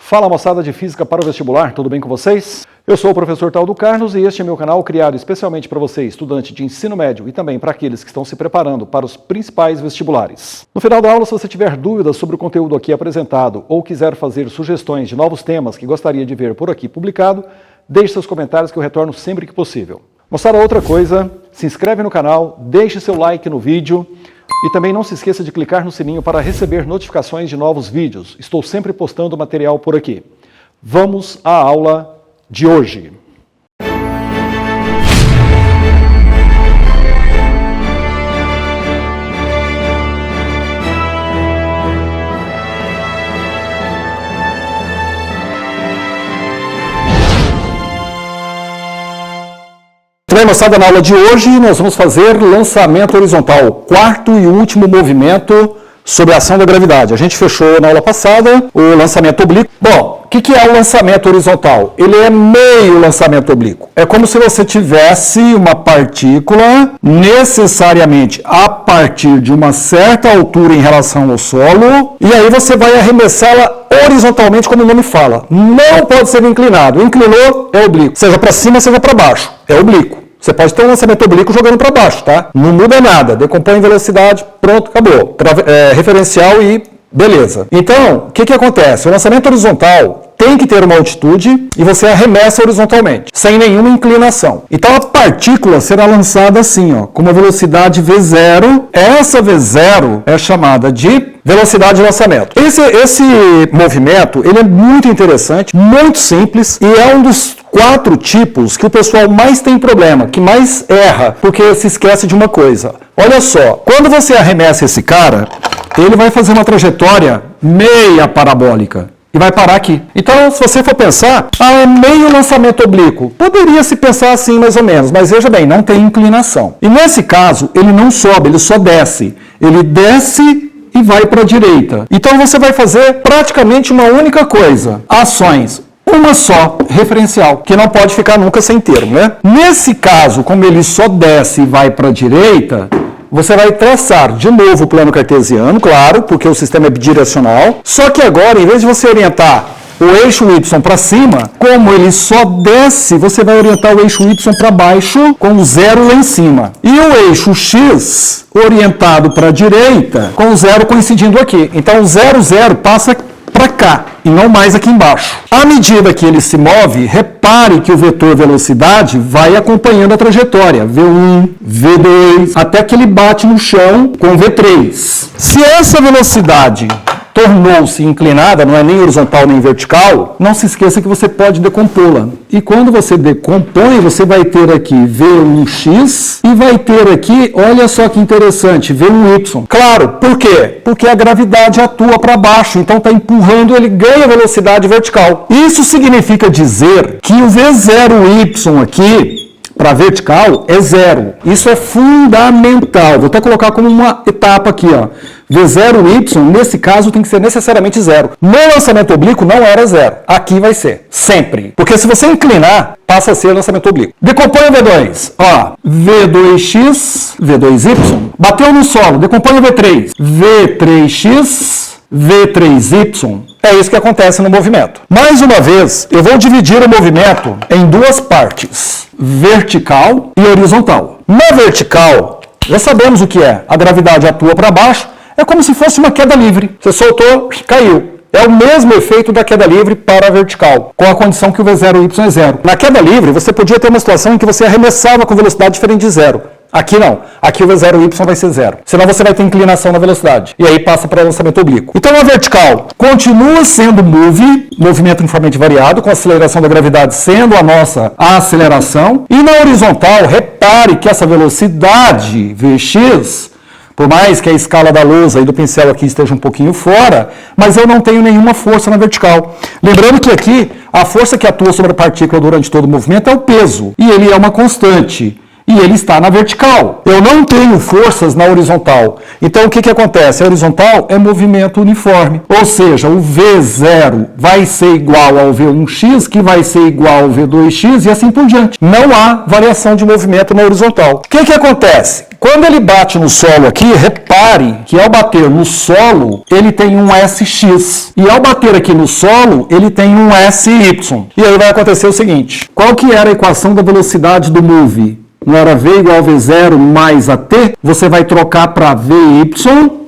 Fala moçada de Física para o Vestibular, tudo bem com vocês? Eu sou o professor Taldo Carlos e este é meu canal criado especialmente para você, estudante de ensino médio e também para aqueles que estão se preparando para os principais vestibulares. No final da aula, se você tiver dúvidas sobre o conteúdo aqui apresentado ou quiser fazer sugestões de novos temas que gostaria de ver por aqui publicado, deixe seus comentários que eu retorno sempre que possível. Moçada, outra coisa, se inscreve no canal, deixe seu like no vídeo e também não se esqueça de clicar no sininho para receber notificações de novos vídeos. Estou sempre postando material por aqui. Vamos à aula de hoje. Bem, moçada, na aula de hoje nós vamos fazer lançamento horizontal, quarto e último movimento sobre a ação da gravidade. A gente fechou na aula passada o lançamento oblíquo. Bom, o que é o lançamento horizontal? Ele é meio lançamento oblíquo. É como se você tivesse uma partícula necessariamente a partir de uma certa altura em relação ao solo, e aí você vai arremessá-la horizontalmente, como o nome fala. Não pode ser inclinado. Inclinou, é oblíquo. Seja para cima, seja para baixo. É oblíquo. Você pode ter um lançamento oblíquo jogando para baixo, tá? Não muda nada. Decompõe em velocidade, pronto, acabou. Referencial e beleza. Então, o que acontece? O lançamento horizontal tem que ter uma altitude e você arremessa horizontalmente, sem nenhuma inclinação. Então, a partícula será lançada assim, ó, com uma velocidade V0. Essa V0 é chamada de velocidade de lançamento. Esse movimento, ele é muito interessante, muito simples, e é um dos 4 tipos que o pessoal mais tem problema, que mais erra, porque se esquece de uma coisa. Olha só, quando você arremessa esse cara, ele vai fazer uma trajetória meia parabólica e vai parar aqui. Então, se você for pensar, é meio lançamento oblíquo. Poderia se pensar assim, mais ou menos, mas veja bem, não tem inclinação. E nesse caso, ele não sobe, ele só desce. Ele desce e vai para a direita. Então, você vai fazer praticamente uma única coisa. Ações. Uma só, referencial, que não pode ficar nunca sem termo, né? Nesse caso, como ele só desce e vai para a direita, você vai traçar de novo o plano cartesiano, claro, porque o sistema é bidirecional. Só que agora, em vez de você orientar o eixo Y para cima, como ele só desce, você vai orientar o eixo Y para baixo com o zero lá em cima. E o eixo X orientado para a direita com o zero coincidindo aqui. Então, o 0, 0 passa para cá e não mais aqui embaixo. À medida que ele se move, repare que o vetor velocidade vai acompanhando a trajetória, V1, V2, até que ele bate no chão com V3. Se essa velocidade tornou-se inclinada, não é nem horizontal nem vertical, não se esqueça que você pode decompô-la. E quando você decompõe, você vai ter aqui V1x e vai ter aqui, olha só que interessante, V1y. Claro, por quê? Porque a gravidade atua para baixo, então está empurrando, ele ganha velocidade vertical. Isso significa dizer que o V0y aqui, para vertical, é 0. Isso é fundamental. Vou até colocar como uma etapa aqui, ó. V0y, nesse caso, tem que ser necessariamente 0. No lançamento oblíquo, não era 0. Aqui vai ser, sempre. Porque se você inclinar, passa a ser lançamento oblíquo. Decompõe o V2. Ó, V2x, V2y. Bateu no solo, decompõe o V3. V3x, V3y. É isso que acontece no movimento. Mais uma vez, eu vou dividir o movimento em 2 partes, vertical e horizontal. Na vertical, já sabemos o que é. A gravidade atua para baixo, é como se fosse uma queda livre. Você soltou, caiu. É o mesmo efeito da queda livre para a vertical, com a condição que o V0y é 0. Na queda livre, você podia ter uma situação em que você arremessava com velocidade diferente de 0. Aqui não. Aqui o V0y vai ser 0. Senão você vai ter inclinação na velocidade. E aí passa para o lançamento oblíquo. Então a vertical continua sendo movimento uniformemente variado, com a aceleração da gravidade sendo a nossa aceleração. E na horizontal, repare que essa velocidade Vx, por mais que a escala da lousa e do pincel aqui esteja um pouquinho fora, mas eu não tenho nenhuma força na vertical. Lembrando que aqui, a força que atua sobre a partícula durante todo o movimento é o peso. E ele é uma constante. E ele está na vertical. Eu não tenho forças na horizontal. Então, o que acontece? A horizontal é movimento uniforme. Ou seja, o V0 vai ser igual ao V1x, que vai ser igual ao V2x, e assim por diante. Não há variação de movimento na horizontal. O que acontece? Quando ele bate no solo aqui, repare que ao bater no solo, ele tem um SX. E ao bater aqui no solo, ele tem um SY. E aí vai acontecer o seguinte. Qual que era a equação da velocidade do move? Não era V igual a V0 mais AT? Você vai trocar para VY,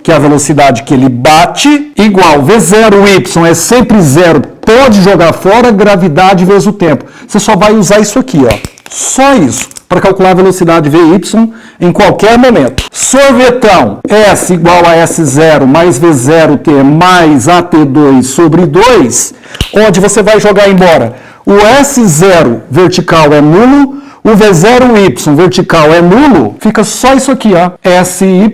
que é a velocidade que ele bate, igual V0Y é sempre zero. Pode jogar fora, gravidade vezes o tempo. Você só vai usar isso aqui, ó. Só isso, para calcular a velocidade VY em qualquer momento. Sorvetão, S igual a S0 mais V0T mais AT2 sobre 2, onde você vai jogar embora. O S0 vertical é nulo, o V0Y vertical é nulo, fica só isso aqui, ó. SY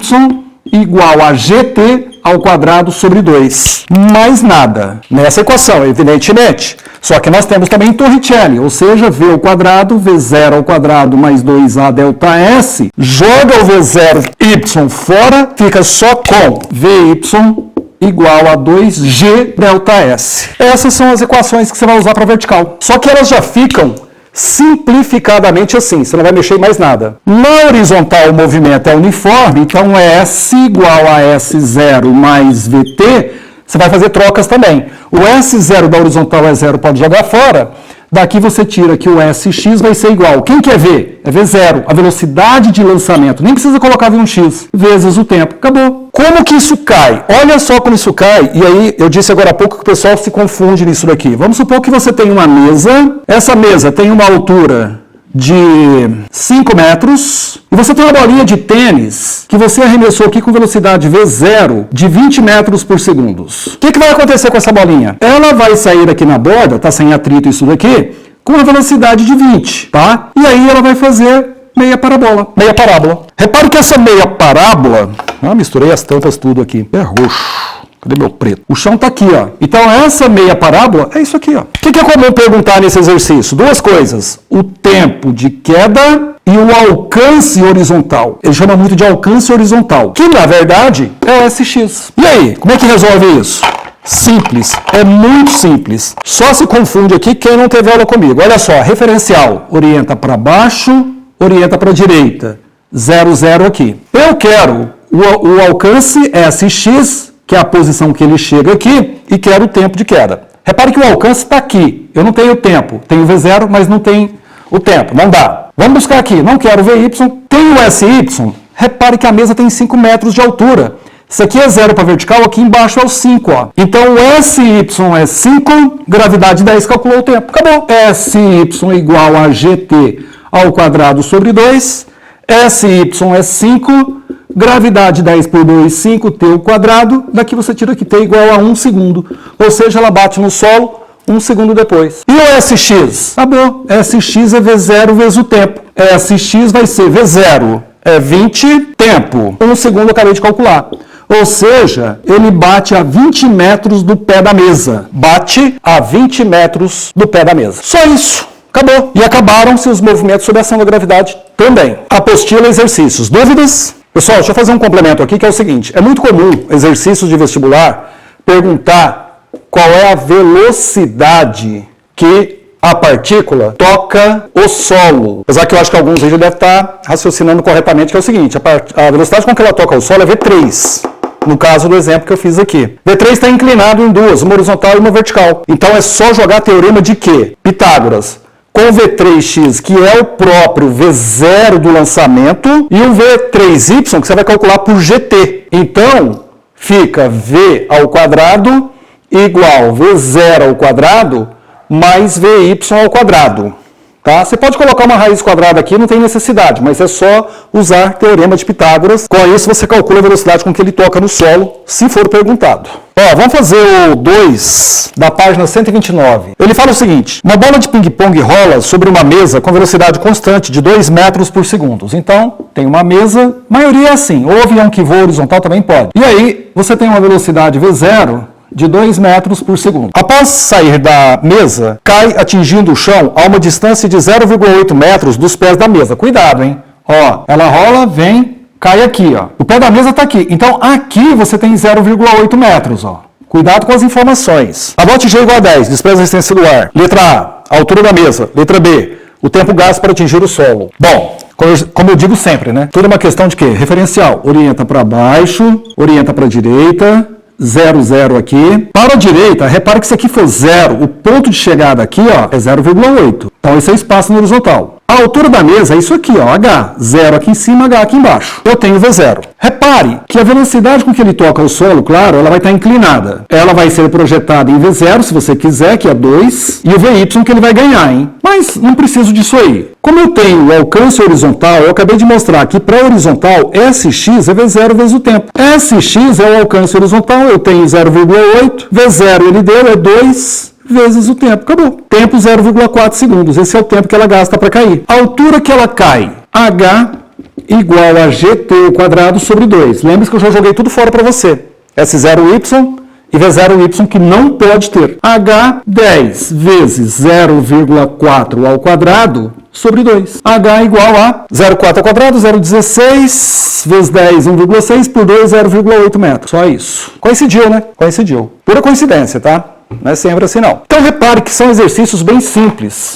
igual a GT ao quadrado sobre 2. Mais nada nessa equação, evidentemente. Só que nós temos também Torricelli, ou seja, V ao quadrado, V0 ao quadrado mais 2A delta S. Joga o V0Y fora, fica só com VY igual a 2G delta S. Essas são as equações que você vai usar para vertical. Só que elas já ficam simplificadamente assim, você não vai mexer em mais nada. Na horizontal o movimento é uniforme, então S igual a S0 mais VT, você vai fazer trocas também. O S0 da horizontal é zero, pode jogar fora. Daqui você tira que o SX vai ser igual. Quem quer ver? É V0, a velocidade de lançamento. Nem precisa colocar V1x, vezes o tempo. Acabou. Como que isso cai? Olha só como isso cai. E aí, eu disse agora há pouco que o pessoal se confunde nisso daqui. Vamos supor que você tem uma mesa. Essa mesa tem uma altura de 5 metros, e você tem uma bolinha de tênis que você arremessou aqui com velocidade V0 de 20 metros por segundo. O que vai acontecer com essa bolinha? Ela vai sair aqui na borda, tá sem atrito isso daqui, com a velocidade de 20, tá? E aí ela vai fazer meia parábola. Meia parábola. Repare que essa meia parábola... misturei as tampas tudo aqui. É roxo. Cadê meu preto? O chão tá aqui, ó. Então, essa meia parábola é isso aqui, ó. O que é comum perguntar nesse exercício? Duas coisas. O tempo de queda e o alcance horizontal. Ele chama muito de alcance horizontal, que, na verdade, é o SX. E aí, como é que resolve isso? Simples. É muito simples. Só se confunde aqui quem não teve aula comigo. Olha só, referencial. Orienta para baixo, orienta para a direita. 0, 0 aqui. Eu quero o alcance SX, que é a posição que ele chega aqui, e quero o tempo de queda. Repare que o alcance está aqui. Eu não tenho o tempo. Tenho o V0, mas não tenho o tempo. Não dá. Vamos buscar aqui. Não quero o VY. Tenho o SY. Repare que a mesa tem 5 metros de altura. Isso aqui é 0 para vertical, aqui embaixo é o 5. Ó. Então, o SY é 5, gravidade 10, calculou o tempo. Acabou. SY igual a GT ao quadrado sobre 2. SY é 5, gravidade 10 por 2, 5t ao quadrado. Daqui você tira que t igual a 1 segundo. Ou seja, ela bate no solo 1 segundo depois. E o SX? Acabou. SX é V0 vezes o tempo. SX vai ser V0 é 20, tempo. 1 segundo eu acabei de calcular. Ou seja, ele bate a 20 metros do pé da mesa. Bate a 20 metros do pé da mesa. Só isso. Acabou. E acabaram-se os movimentos sob a ação da gravidade também. Apostila, exercícios. Dúvidas? Pessoal, deixa eu fazer um complemento aqui, que é o seguinte. É muito comum, exercícios de vestibular, perguntar qual é a velocidade que a partícula toca o solo. Apesar que eu acho que alguns aí já devem estar raciocinando corretamente, que é o seguinte. A velocidade com que ela toca o solo é V3. No caso do exemplo que eu fiz aqui. V3 está inclinado em duas, uma horizontal e uma vertical. Então é só jogar teorema de quê? Pitágoras. Com V3x, que é o próprio V0 do lançamento, e o V3y, que você vai calcular por GT. Então, fica V ao quadrado igual V0 ao quadrado mais VY ao quadrado. Tá? Você pode colocar uma raiz quadrada aqui, não tem necessidade, mas é só usar teorema de Pitágoras. Com isso, você calcula a velocidade com que ele toca no solo, se for perguntado. Ó, vamos fazer o 2 da página 129. Ele fala o seguinte: uma bola de ping-pong rola sobre uma mesa com velocidade constante de 2 metros por segundo. Então, tem uma mesa, a maioria é assim, ou avião que voa horizontal também pode. E aí, você tem uma velocidade V0 de 2 metros por segundo. Após sair da mesa, cai atingindo o chão a uma distância de 0,8 metros dos pés da mesa. Cuidado, hein? Ó, ela rola, vem, cai aqui, ó. O pé da mesa está aqui. Então, aqui você tem 0,8 metros, ó. Cuidado com as informações. Adote G igual a 10, despreza a resistência do ar. Letra A, altura da mesa. Letra B, o tempo gasto para atingir o solo. Bom, Como eu digo sempre, né? Tudo é uma questão de quê? Referencial. Orienta para baixo, orienta para a direita, 0, 0 aqui. Para a direita, repare que isso aqui for 0. O ponto de chegada aqui, ó, é 0,8. Então, esse é o espaço no horizontal. A altura da mesa é isso aqui, ó, H. 0 aqui em cima, H aqui embaixo. Eu tenho V0. Repare que a velocidade com que ele toca o solo, claro, ela vai estar inclinada. Ela vai ser projetada em V0, se você quiser, que é 2, e o VY que ele vai ganhar, hein? Mas não preciso disso aí. Como eu tenho o alcance horizontal, eu acabei de mostrar que para horizontal, SX é V0 vezes o tempo. SX é o alcance horizontal, eu tenho 0,8, V0 ele deu, é 2 vezes o tempo. Acabou. Tempo 0,4 segundos. Esse é o tempo que ela gasta para cair. A altura que ela cai, H igual a GT² sobre 2. Lembre-se que eu já joguei tudo fora para você. S0Y e V0Y que não pode ter. H 10 vezes 0,4 ao quadrado sobre 2. H igual a 0,4 ao quadrado, 0,16 vezes 10, 1,6 por 2, 0,8 metros. Só isso. Coincidiu, né? Coincidiu. Pura coincidência, tá? Não é sempre assim, não. Então, repare que são exercícios bem simples.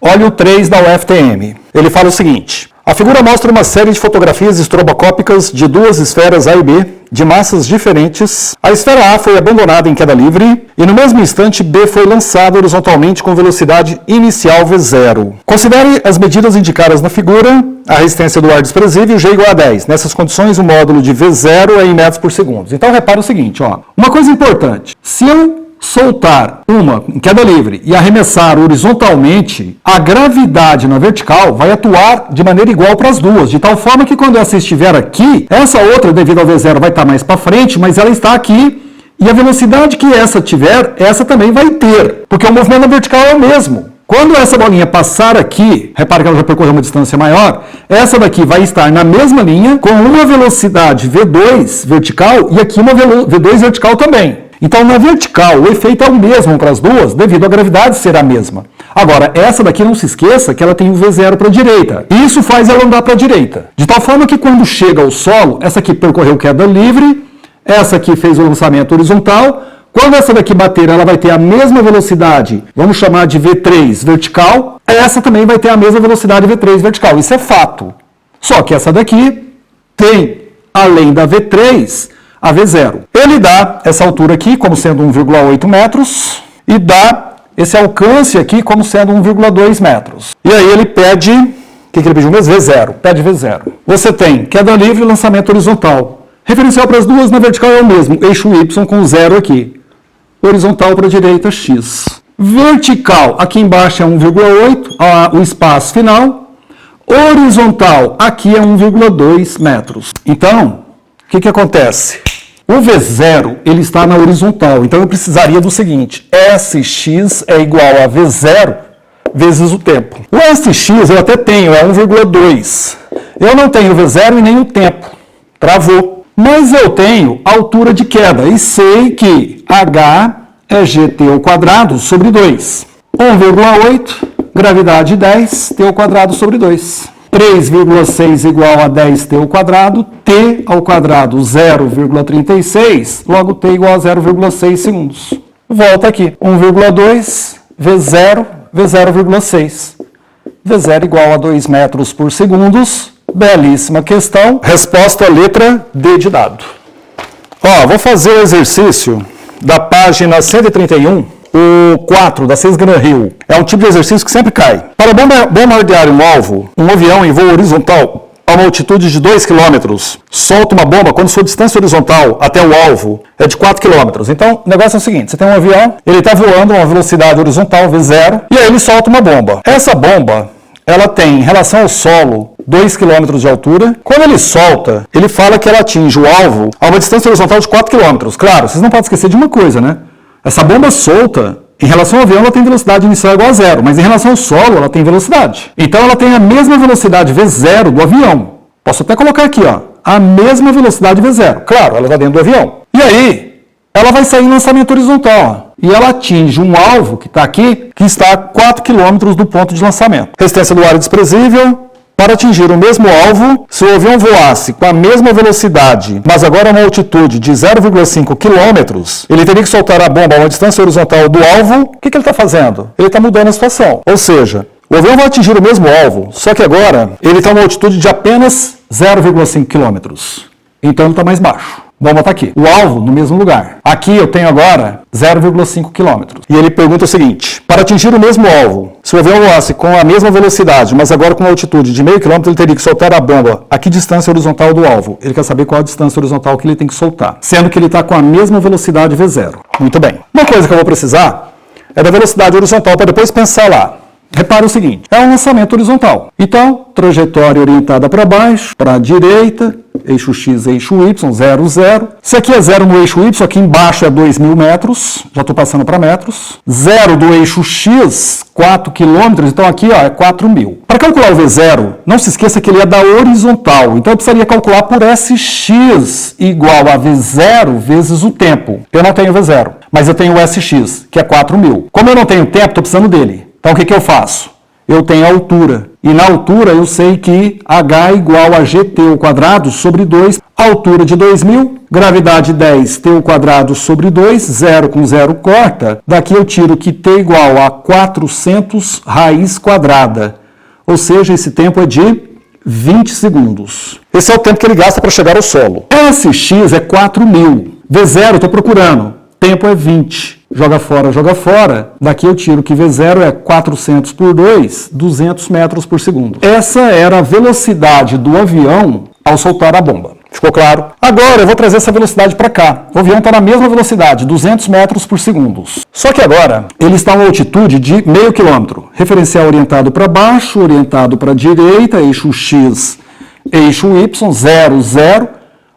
Olha o 3 da UFTM. Ele fala o seguinte. A figura mostra uma série de fotografias estroboscópicas de duas esferas A e B, de massas diferentes. A esfera A foi abandonada em queda livre e, no mesmo instante, B foi lançada horizontalmente com velocidade inicial V0. Considere as medidas indicadas na figura, a resistência do ar desprezível, G igual a 10. Nessas condições, o módulo de V0 é em metros por segundo. Então, repare o seguinte, ó. Uma coisa importante. Se eu soltar uma em queda livre e arremessar horizontalmente, a gravidade na vertical vai atuar de maneira igual para as duas, de tal forma que quando essa estiver aqui, essa outra, devido ao V0, vai estar mais para frente, mas ela está aqui, e a velocidade que essa tiver, essa também vai ter, porque o movimento na vertical é o mesmo. Quando essa bolinha passar aqui, repare que ela já percorreu uma distância maior, essa daqui vai estar na mesma linha, com uma velocidade V2 vertical e aqui uma V2 vertical também. Então, na vertical, o efeito é o mesmo para as duas, devido à gravidade ser a mesma. Agora, essa daqui não se esqueça que ela tem o V0 para a direita. Isso faz ela andar para a direita. De tal forma que quando chega ao solo, essa aqui percorreu queda livre, essa aqui fez o lançamento horizontal. Quando essa daqui bater, ela vai ter a mesma velocidade, vamos chamar de V3 vertical. Essa também vai ter a mesma velocidade V3 vertical. Isso é fato. Só que essa daqui tem, além da V3, a V0. Ele dá essa altura aqui como sendo 1,8 metros e dá esse alcance aqui como sendo 1,2 metros. E aí ele pede, o que ele pediu mesmo? V0. Pede V0. Você tem queda livre e lançamento horizontal. Referencial para as duas na vertical é o mesmo, eixo Y com 0 aqui. Horizontal para a direita, X. Vertical, aqui embaixo é 1,8, o espaço final. Horizontal, aqui é 1,2 metros. Então, o que acontece? O V0, ele está na horizontal, então eu precisaria do seguinte, SX é igual a V0 vezes o tempo. O SX eu até tenho, é 1,2. Eu não tenho V0 e nem o tempo, travou. Mas eu tenho altura de queda e sei que H é GT² sobre 2. 1,8, gravidade 10, T² sobre 2. 3,6 igual a 10T², T ao quadrado 0,36, logo T igual a 0,6 segundos. Volta aqui, 1,2 V0, V0,6. V0 igual a 2 metros por segundo. Belíssima questão. Resposta letra D de dado. Ó, vou fazer o exercício da página 131. O 4 da Cisgrande Rio é um tipo de exercício que sempre cai. Para bombardear um alvo, um avião em voo horizontal a uma altitude de 2 km, solta uma bomba quando sua distância horizontal até o alvo é de 4 km. Então, o negócio é o seguinte, você tem um avião, ele está voando a uma velocidade horizontal, V0, e aí ele solta uma bomba. Essa bomba, ela tem, em relação ao solo, 2 km de altura. Quando ele solta, ele fala que ela atinge o alvo a uma distância horizontal de 4 km. Claro, vocês não podem esquecer de uma coisa, né? Essa bomba solta, em relação ao avião, ela tem velocidade inicial igual a 0, mas em relação ao solo, ela tem velocidade. Então, ela tem a mesma velocidade V0 do avião. Posso até colocar aqui, ó, a mesma velocidade V0. Claro, ela está dentro do avião. E aí, ela vai sair em lançamento horizontal, ó, e ela atinge um alvo que está aqui, que está a 4 km do ponto de lançamento. Resistência do ar é desprezível. Para atingir o mesmo alvo, se o avião voasse com a mesma velocidade, mas agora a uma altitude de 0,5 km, ele teria que soltar a bomba a uma distância horizontal do alvo. O que ele está fazendo? Ele está mudando a situação. Ou seja, O avião vai atingir o mesmo alvo, só que agora ele está a uma altitude de apenas 0,5 km. Então ele está mais baixo. Vamos botar aqui. O alvo no mesmo lugar. Aqui eu tenho agora 0,5 km. E ele pergunta o seguinte: para atingir o mesmo alvo, se o avião voasse com a mesma velocidade, mas agora com uma altitude de meio quilômetro, ele teria que soltar a bomba a que distância horizontal do alvo? Ele quer saber qual a distância horizontal que ele tem que soltar, sendo que ele está com a mesma velocidade V0. Muito bem. Uma coisa que eu vou precisar é da velocidade horizontal para depois pensar lá. Repare o seguinte, é um lançamento horizontal. Então, trajetória orientada para baixo, para a direita, eixo X, eixo Y, 0, 0. Se aqui é 0 no eixo Y, aqui embaixo é 2.000 metros, já estou passando para metros. 0 do eixo X, 4 quilômetros, então aqui ó, é 4.000. Para calcular o V0, não se esqueça que ele é da horizontal, então eu precisaria calcular por SX igual a V0 vezes o tempo. Eu não tenho V0, mas eu tenho o SX, que é 4.000. Como eu não tenho tempo, estou precisando dele. Então, o que eu faço? Eu tenho a altura. E na altura, eu sei que H igual a GT ao quadrado sobre 2, altura de 2.000, gravidade 10, T ao quadrado sobre 2, 0 com 0 corta. Daqui eu tiro que T igual a 400 raiz quadrada. Ou seja, esse tempo é de 20 segundos. Esse é o tempo que ele gasta para chegar ao solo. SX é 4.000. V0 estou procurando. Tempo é 20. Joga fora. Daqui eu tiro que V0 é 400 por 2, 200 metros por segundo. Essa era a velocidade do avião ao soltar a bomba. Ficou claro? Agora eu vou trazer essa velocidade para cá. O avião está na mesma velocidade, 200 metros por segundo. Só que agora ele está a uma altitude de meio quilômetro. Referencial orientado para baixo, orientado para a direita, eixo X, eixo Y, 0, 0.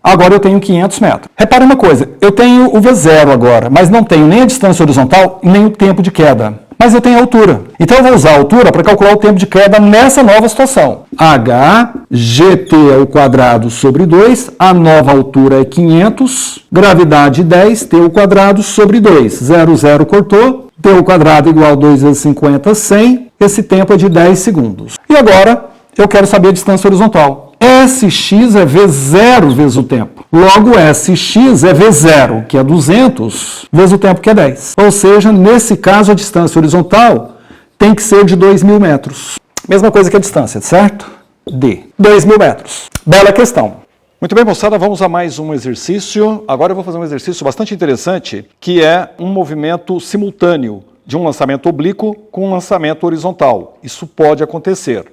Agora eu tenho 500 metros. Repare uma coisa, eu tenho o V0 agora, mas não tenho nem a distância horizontal, nem o tempo de queda. Mas eu tenho a altura. Então eu vou usar a altura para calcular o tempo de queda nessa nova situação. H, GT ao quadrado sobre 2, a nova altura é 500, gravidade 10, T ao quadrado sobre 2. 0, 0 cortou, T ao quadrado igual a 2 vezes 50, 100. Esse tempo é de 10 segundos. E agora eu quero saber a distância horizontal. SX é V0 vezes o tempo. Logo, SX é V0, que é 200, vezes o tempo, que é 10. Ou seja, nesse caso, a distância horizontal tem que ser de 2.000 metros. Mesma coisa que a distância, certo? D. 2.000 metros. Bela questão. Muito bem, moçada, vamos a mais um exercício. Agora eu vou fazer um exercício bastante interessante, que é um movimento simultâneo de um lançamento oblíquo com um lançamento horizontal. Isso pode acontecer.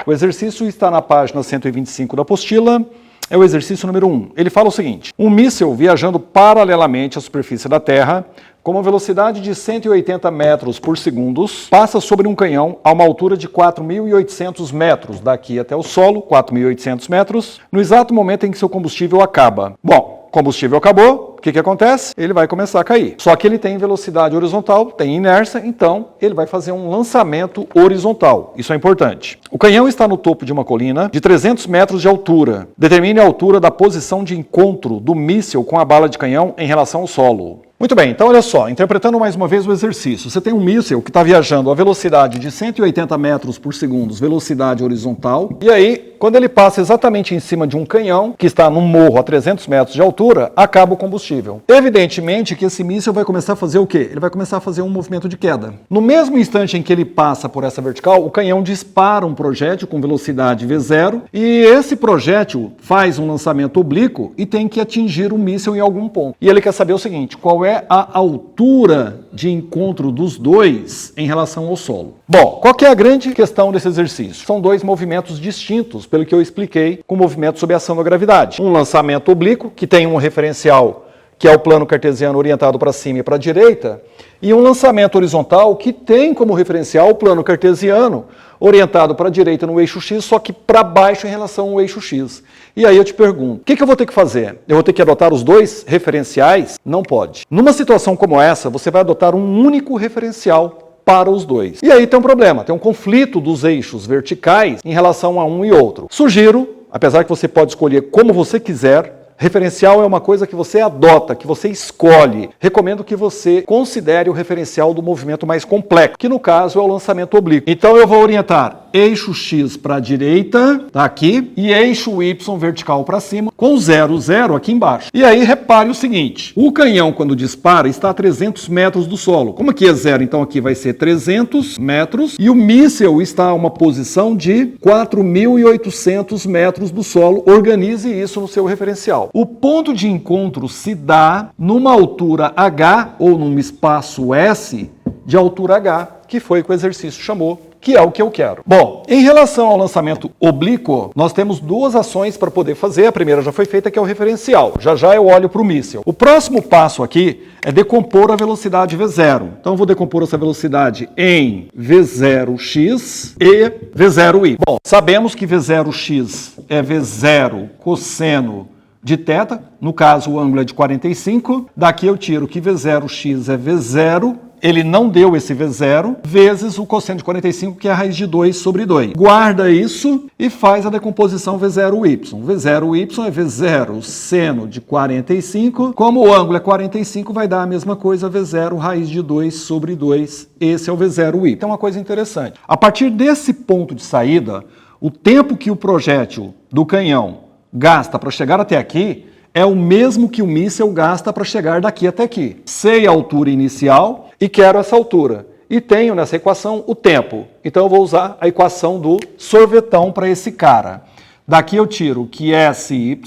O exercício está na página 125 da apostila, é o exercício número 1. Ele fala o seguinte: um míssil viajando paralelamente à superfície da Terra, com uma velocidade de 180 metros por segundo, passa sobre um canhão a uma altura de 4.800 metros, daqui até o solo, 4.800 metros, no exato momento em que seu combustível acaba. Bom, combustível acabou, o que acontece? Ele vai começar a cair. Só que ele tem velocidade horizontal, tem inércia, então ele vai fazer um lançamento horizontal. Isso é importante. O canhão está no topo de uma colina de 300 metros de altura. Determine a altura da posição de encontro do míssil com a bala de canhão em relação ao solo. Muito bem, então olha só, interpretando mais uma vez o exercício. Você tem um míssil que está viajando a velocidade de 180 metros por segundo, velocidade horizontal, e aí, quando ele passa exatamente em cima de um canhão, que está num morro a 300 metros de altura, acaba o combustível. Evidentemente que esse míssil vai começar a fazer o quê? Ele vai começar a fazer um movimento de queda. No mesmo instante em que ele passa por essa vertical, o canhão dispara um projétil com velocidade V0, e esse projétil faz um lançamento oblíquo e tem que atingir o míssil em algum ponto. E ele quer saber o seguinte: qual é a altura de encontro dos dois em relação ao solo? Bom, qual que é a grande questão desse exercício? São dois movimentos distintos, pelo que eu expliquei, com o movimento sob a ação da gravidade. Um lançamento oblíquo, que tem um referencial que é o plano cartesiano orientado para cima e para a direita, e um lançamento horizontal que tem como referencial o plano cartesiano orientado para a direita no eixo X, só que para baixo em relação ao eixo X. E aí eu te pergunto, o que eu vou ter que fazer? Eu vou ter que adotar os dois referenciais? Não pode. Numa situação como essa, você vai adotar um único referencial para os dois. E aí tem um problema, tem um conflito dos eixos verticais em relação a um e outro. Sugiro, apesar que você pode escolher como você quiser, referencial é uma coisa que você adota, que você escolhe. Recomendo que você considere o referencial do movimento mais complexo, que no caso é o lançamento oblíquo. Então eu vou orientar eixo X para a direita, tá aqui, e eixo Y vertical para cima, com 0, 0 aqui embaixo. E aí repare o seguinte, o canhão quando dispara está a 300 metros do solo. Como aqui é 0, então aqui vai ser 300 metros, e o míssil está a uma posição de 4.800 metros do solo. Organize isso no seu referencial. O ponto de encontro se dá numa altura H, ou num espaço S, de altura H, que foi o que o exercício chamou, que é o que eu quero. Bom, em relação ao lançamento oblíquo, nós temos duas ações para poder fazer. A primeira já foi feita, que é o referencial. Já já eu olho para o míssil. O próximo passo aqui é decompor a velocidade V0. Então eu vou decompor essa velocidade em V0x e V0y. Bom, sabemos que V0x é V0 cosseno de θ, no caso o ângulo é de 45, daqui eu tiro que V0x é V0, ele não deu esse V0, vezes o cosseno de 45, que é a raiz de 2 sobre 2. Guarda isso e faz a decomposição V0y. V0y é V0 seno de 45, como o ângulo é 45, vai dar a mesma coisa, V0 raiz de 2 sobre 2. Esse é o V0y. Então, uma coisa interessante. A partir desse ponto de saída, o tempo que o projétil do canhão gasta para chegar até aqui é o mesmo que o míssil gasta para chegar daqui até aqui. Sei a altura inicial e quero essa altura. E tenho nessa equação o tempo. Então eu vou usar a equação do sorvetão para esse cara. Daqui eu tiro que SY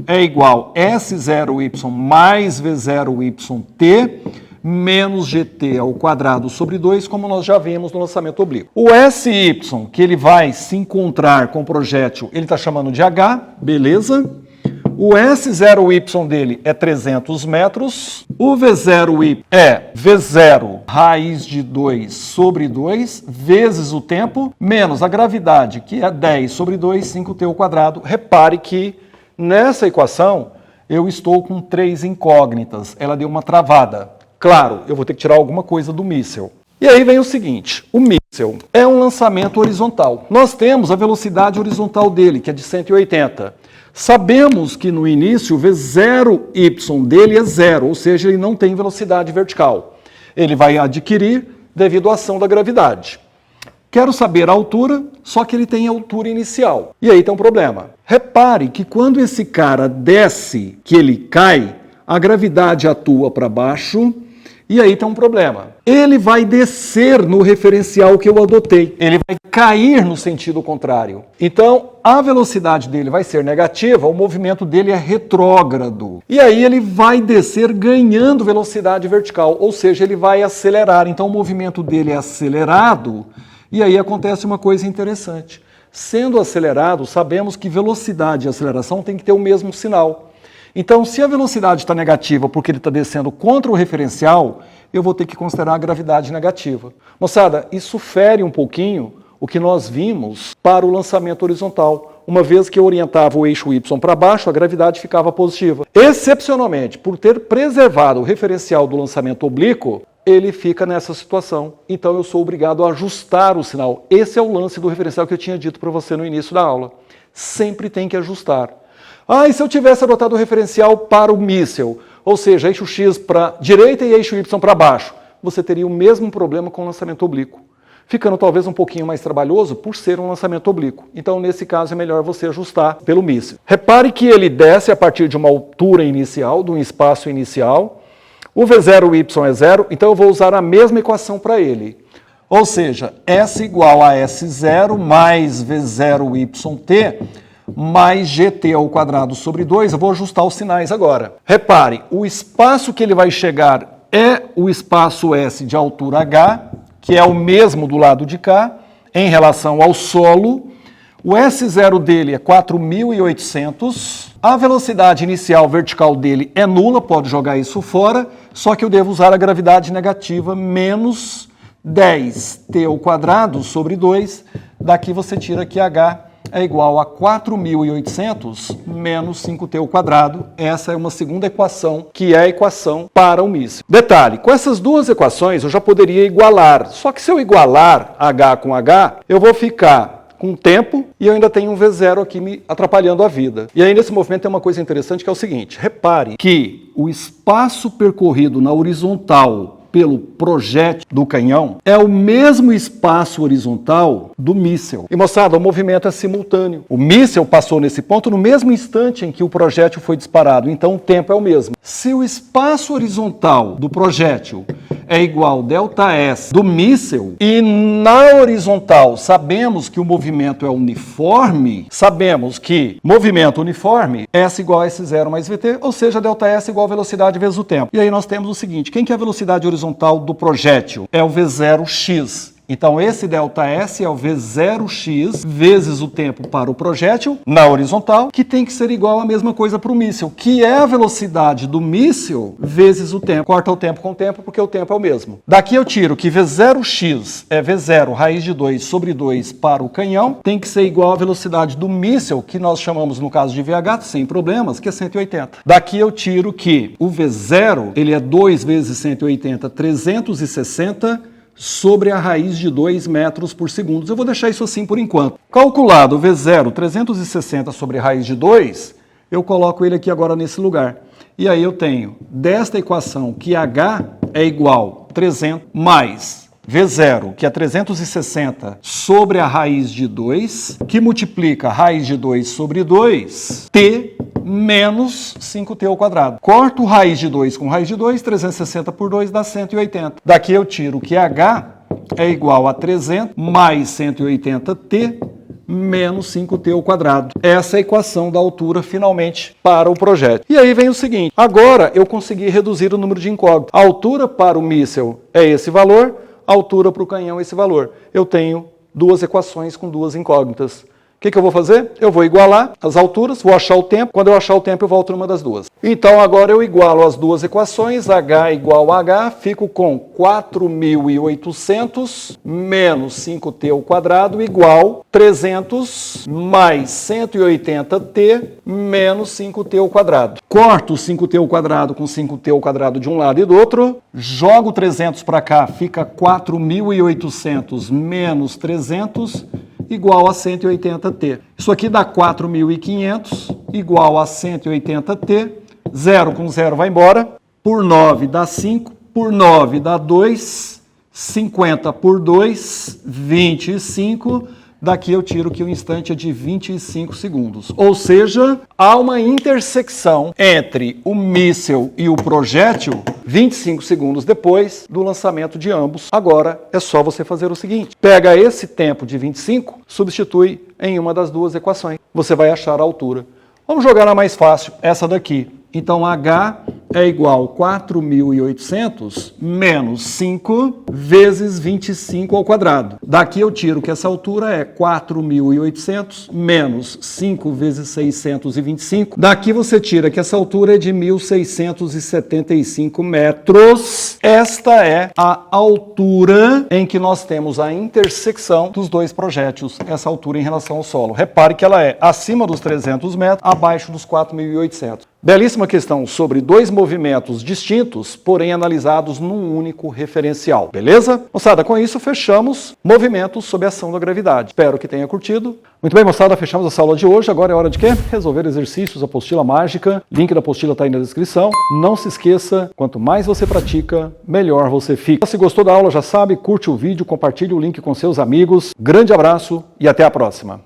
é igual a S0Y mais V0YT menos GT ao quadrado sobre 2, como nós já vimos no lançamento oblíquo. O SY, que ele vai se encontrar com o projétil, ele está chamando de H, beleza? O S0Y dele é 300 metros. O V0Y é V0 raiz de 2 sobre 2, vezes o tempo, menos a gravidade, que é 10 sobre 2, 5t ao quadrado. Repare que nessa equação eu estou com 3 incógnitas. Ela deu uma travada. Claro, eu vou ter que tirar alguma coisa do míssil. E aí vem o seguinte, o míssil é um lançamento horizontal. Nós temos a velocidade horizontal dele, que é de 180. Sabemos que no início o V0y dele é 0, ou seja, ele não tem velocidade vertical. Ele vai adquirir devido à ação da gravidade. Quero saber a altura, só que ele tem a altura inicial. E aí tem um problema. Repare que quando esse cara desce, que ele cai, a gravidade atua para baixo. E aí tem um problema. Ele vai descer no referencial que eu adotei. Ele vai cair no sentido contrário. Então, a velocidade dele vai ser negativa, o movimento dele é retrógrado. E aí ele vai descer ganhando velocidade vertical, ou seja, ele vai acelerar. Então, o movimento dele é acelerado. E aí acontece uma coisa interessante. Sendo acelerado, sabemos que velocidade e aceleração tem que ter o mesmo sinal. Então, se a velocidade está negativa porque ele está descendo contra o referencial, eu vou ter que considerar a gravidade negativa. Moçada, isso fere um pouquinho o que nós vimos para o lançamento horizontal. Uma vez que eu orientava o eixo Y para baixo, a gravidade ficava positiva. Excepcionalmente, por ter preservado o referencial do lançamento oblíquo, ele fica nessa situação. Então, eu sou obrigado a ajustar o sinal. Esse é o lance do referencial que eu tinha dito para você no início da aula. Sempre tem que ajustar. Ah, e se eu tivesse adotado o referencial para o míssil, ou seja, eixo X para direita e eixo Y para baixo, você teria o mesmo problema com o lançamento oblíquo, ficando talvez um pouquinho mais trabalhoso por ser um lançamento oblíquo. Então, nesse caso, é melhor você ajustar pelo míssil. Repare que ele desce a partir de uma altura inicial, de um espaço inicial. O V0y é 0, então eu vou usar a mesma equação para ele. Ou seja, S igual a S0 mais V0YT mais GT ao quadrado sobre 2, eu vou ajustar os sinais agora. Repare, o espaço que ele vai chegar é o espaço S de altura H, que é o mesmo do lado de cá, em relação ao solo. O S0 dele é 4.800. A velocidade inicial vertical dele é nula, pode jogar isso fora, só que eu devo usar a gravidade negativa menos 10t ao quadrado sobre 2. Daqui você tira que H é igual a 4.800 menos 5t ao quadrado. Essa é uma segunda equação, que é a equação para o míssil. Detalhe, com essas duas equações eu já poderia igualar. Só que se eu igualar H com H, eu vou ficar com tempo e eu ainda tenho um V0 aqui me atrapalhando a vida. E aí nesse movimento tem uma coisa interessante que é o seguinte. Repare que o espaço percorrido na horizontal pelo projétil do canhão é o mesmo espaço horizontal do míssil. E moçada, o movimento é simultâneo. O míssil passou nesse ponto no mesmo instante em que o projétil foi disparado, então o tempo é o mesmo. Se o espaço horizontal do projétil é igual ΔS do míssil e na horizontal sabemos que o movimento é uniforme, sabemos que movimento uniforme, S igual a S0 mais VT, ou seja, ΔS igual a velocidade vezes o tempo. E aí nós temos o seguinte, quem que é a velocidade horizontal do projétil? É o V0x. Então, esse ΔS é o V0x vezes o tempo para o projétil na horizontal, que tem que ser igual a mesma coisa para o míssil, que é a velocidade do míssil vezes o tempo. Corta o tempo com o tempo, porque o tempo é o mesmo. Daqui eu tiro que V0x é V0 raiz de 2 sobre 2 para o canhão, tem que ser igual à velocidade do míssil, que nós chamamos no caso de VH, sem problemas, que é 180. Daqui eu tiro que o V0, ele é 2 vezes 180, 360, sobre a raiz de 2 metros por segundo. Eu vou deixar isso assim por enquanto. Calculado o V0, 360 sobre a raiz de 2, eu coloco ele aqui agora nesse lugar. E aí eu tenho desta equação que H é igual a 300 mais V0, que é 360 sobre a raiz de 2, que multiplica a raiz de 2 sobre 2, T menos 5t ao quadrado. Corto raiz de 2 com raiz de 2, 360 por 2 dá 180. Daqui eu tiro que H é igual a 300 mais 180t menos 5t ao quadrado. Essa é a equação da altura, finalmente, para o projétil. E aí vem o seguinte, agora eu consegui reduzir o número de incógnitas. A altura para o míssil é esse valor, a altura para o canhão é esse valor. Eu tenho duas equações com duas incógnitas. O que eu vou fazer? Eu vou igualar as alturas, vou achar o tempo. Quando eu achar o tempo, eu volto numa das duas. Então, agora eu igualo as duas equações, H igual a H, fico com 4.800 menos 5t ao quadrado igual 300 mais 180t menos 5t ao quadrado. Corto 5t ao quadrado com 5t ao quadrado de um lado e do outro, jogo 300 para cá, fica 4.800 menos 300 igual a 180t. Isso aqui dá 4.500 igual a 180t. 0 com 0 vai embora. Por 9 dá 5. Por 9 dá 2. 50 por 2, 25. Daqui eu tiro que o instante é de 25 segundos. Ou seja, há uma intersecção entre o míssil e o projétil 25 segundos depois do lançamento de ambos. Agora é só você fazer o seguinte. Pega esse tempo de 25, substitui em uma das duas equações. Você vai achar a altura. Vamos jogar na mais fácil, essa daqui. Então, H é igual a 4.800 menos 5 vezes 25 ao quadrado. Daqui eu tiro que essa altura é 4.800 menos 5 vezes 625. Daqui você tira que essa altura é de 1.675 metros. Esta é a altura em que nós temos a intersecção dos dois projéteis, essa altura em relação ao solo. Repare que ela é acima dos 300 metros, abaixo dos 4.800. Belíssima questão sobre dois movimentos distintos, porém analisados num único referencial. Beleza? Moçada, com isso fechamos movimentos sob a ação da gravidade. Espero que tenha curtido. Muito bem, moçada, fechamos essa aula de hoje. Agora é hora de quê? Resolver exercícios, apostila mágica. Link da apostila está aí na descrição. Não se esqueça, quanto mais você pratica, melhor você fica. Se gostou da aula, já sabe, curte o vídeo, compartilhe o link com seus amigos. Grande abraço e até a próxima.